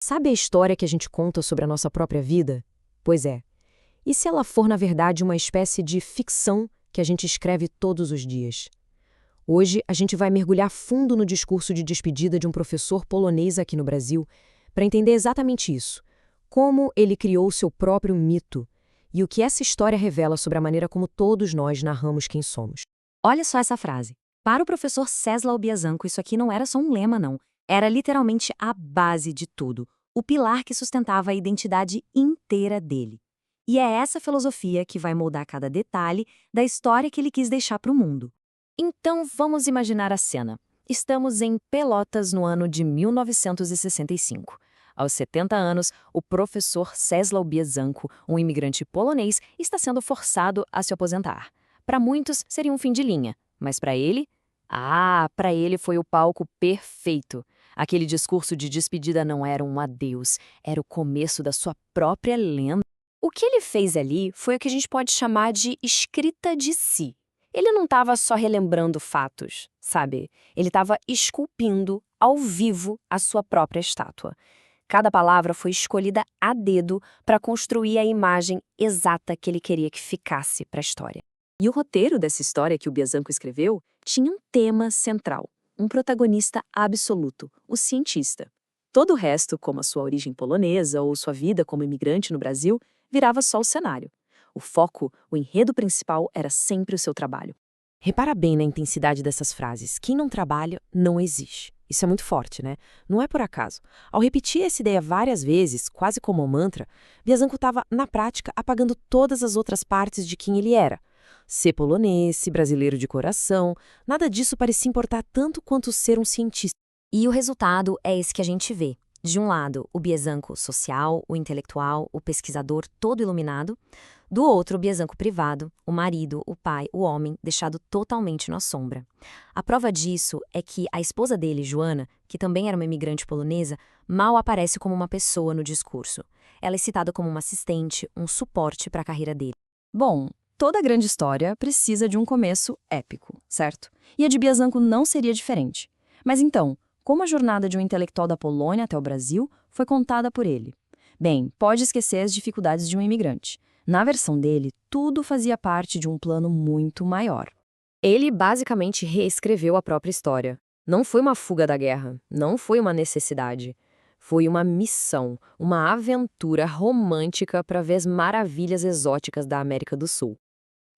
Sabe a história que a gente conta sobre a nossa própria vida? Pois é. E se ela for, na verdade, uma espécie de ficção que a gente escreve todos os dias? Hoje, a gente vai mergulhar fundo no discurso de despedida de um professor polonês aqui no Brasil para entender exatamente isso. Como ele criou seu próprio mito e o que essa história revela sobre a maneira como todos nós narramos quem somos. Olha só essa frase. Para o professor Czesław Biazanko, isso aqui não era só um lema, não. Era literalmente a base de tudo, o pilar que sustentava a identidade inteira dele. E é essa filosofia que vai moldar cada detalhe da história que ele quis deixar para o mundo. Então vamos imaginar a cena. Estamos em Pelotas no ano de 1965. Aos 70 anos, o professor Czesław Biazanko, um imigrante polonês, está sendo forçado a se aposentar. Para muitos, seria um fim de linha, mas para ele? Para ele foi o palco perfeito. Aquele discurso de despedida não era um adeus, era o começo da sua própria lenda. O que ele fez ali foi o que a gente pode chamar de escrita de si. Ele não estava só relembrando fatos, sabe? Ele estava esculpindo, ao vivo, a sua própria estátua. Cada palavra foi escolhida a dedo para construir a imagem exata que ele queria que ficasse para a história. E o roteiro dessa história que o Biazanko escreveu tinha um tema central, um protagonista absoluto, o cientista. Todo o resto, como a sua origem polonesa ou sua vida como imigrante no Brasil, virava só o cenário. O foco, o enredo principal era sempre o seu trabalho. Repara bem na intensidade dessas frases. Quem não trabalha, não existe. Isso é muito forte, né? Não é por acaso. Ao repetir essa ideia várias vezes, quase como um mantra, Biazanko estava, na prática, apagando todas as outras partes de quem ele era. Ser polonês, ser brasileiro de coração, nada disso parecia importar tanto quanto ser um cientista. E o resultado é esse que a gente vê. De um lado, o Biazanko social, o intelectual, o pesquisador todo iluminado. Do outro, o Biazanko privado, o marido, o pai, o homem, deixado totalmente na sombra. A prova disso é que a esposa dele, Joana, que também era uma imigrante polonesa, mal aparece como uma pessoa no discurso. Ela é citada como uma assistente, um suporte para a carreira dele. Bom, toda grande história precisa de um começo épico, certo? E a de Biazanko não seria diferente. Mas então, como a jornada de um intelectual da Polônia até o Brasil foi contada por ele? Bem, pode esquecer as dificuldades de um imigrante. Na versão dele, tudo fazia parte de um plano muito maior. Ele basicamente reescreveu a própria história. Não foi uma fuga da guerra, não foi uma necessidade. Foi uma missão, uma aventura romântica para ver as maravilhas exóticas da América do Sul.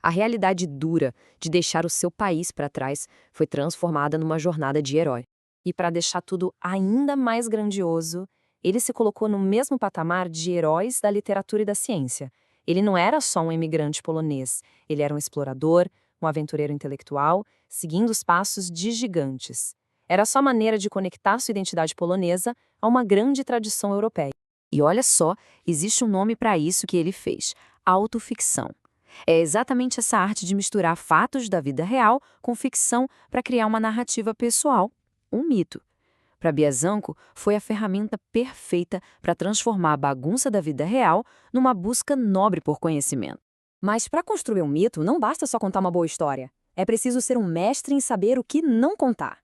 A realidade dura de deixar o seu país para trás foi transformada numa jornada de herói. E para deixar tudo ainda mais grandioso, ele se colocou no mesmo patamar de heróis da literatura e da ciência. Ele não era só um imigrante polonês, ele era um explorador, um aventureiro intelectual, seguindo os passos de gigantes. Era só maneira de conectar sua identidade polonesa a uma grande tradição europeia. E olha só, existe um nome para isso que ele fez: autoficção. É exatamente essa arte de misturar fatos da vida real com ficção para criar uma narrativa pessoal, um mito. Para Biazanko, foi a ferramenta perfeita para transformar a bagunça da vida real numa busca nobre por conhecimento. Mas para construir um mito, não basta só contar uma boa história. É preciso ser um mestre em saber o que não contar.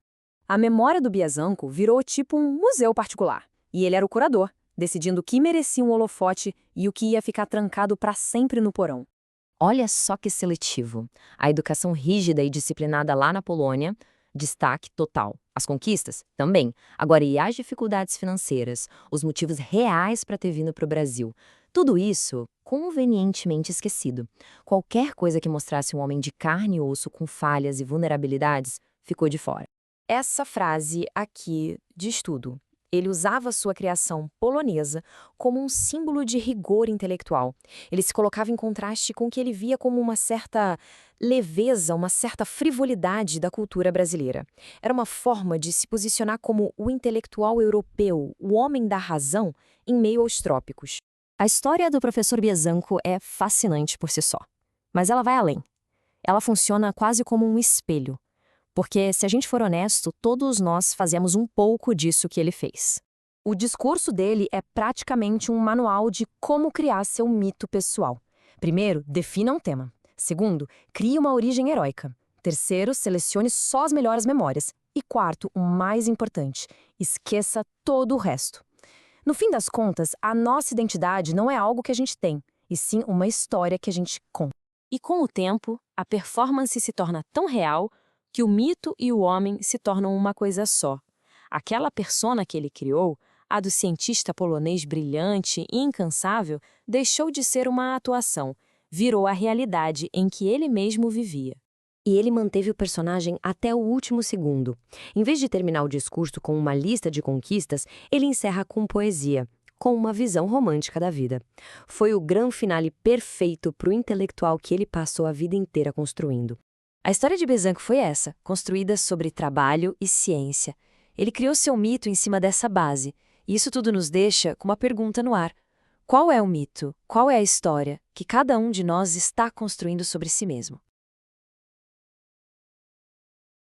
A memória do Biazanko virou tipo um museu particular. E ele era o curador, decidindo o que merecia um holofote e o que ia ficar trancado para sempre no porão. Olha só que seletivo. A educação rígida e disciplinada lá na Polônia, destaque total. As conquistas? Também. Agora, e as dificuldades financeiras? Os motivos reais para ter vindo para o Brasil? Tudo isso convenientemente esquecido. Qualquer coisa que mostrasse um homem de carne e osso com falhas e vulnerabilidades ficou de fora. Essa frase aqui diz tudo. Ele usava sua criação polonesa como um símbolo de rigor intelectual. Ele se colocava em contraste com o que ele via como uma certa leveza, uma certa frivolidade da cultura brasileira. Era uma forma de se posicionar como o intelectual europeu, o homem da razão, em meio aos trópicos. A história do professor Biazanko é fascinante por si só. Mas ela vai além. Ela funciona quase como um espelho. Porque, se a gente for honesto, todos nós fazemos um pouco disso que ele fez. O discurso dele é praticamente um manual de como criar seu mito pessoal. Primeiro, defina um tema. Segundo, crie uma origem heróica. Terceiro, selecione só as melhores memórias. E quarto, o mais importante, esqueça todo o resto. No fim das contas, a nossa identidade não é algo que a gente tem, e sim uma história que a gente conta. E com o tempo, a performance se torna tão real que o mito e o homem se tornam uma coisa só. Aquela persona que ele criou, a do cientista polonês brilhante e incansável, deixou de ser uma atuação, virou a realidade em que ele mesmo vivia. E ele manteve o personagem até o último segundo. Em vez de terminar o discurso com uma lista de conquistas, ele encerra com poesia, com uma visão romântica da vida. Foi o grande finale perfeito para o intelectual que ele passou a vida inteira construindo. A história de Besançon foi essa, construída sobre trabalho e ciência. Ele criou seu mito em cima dessa base, e isso tudo nos deixa com uma pergunta no ar. Qual é o mito, qual é a história que cada um de nós está construindo sobre si mesmo?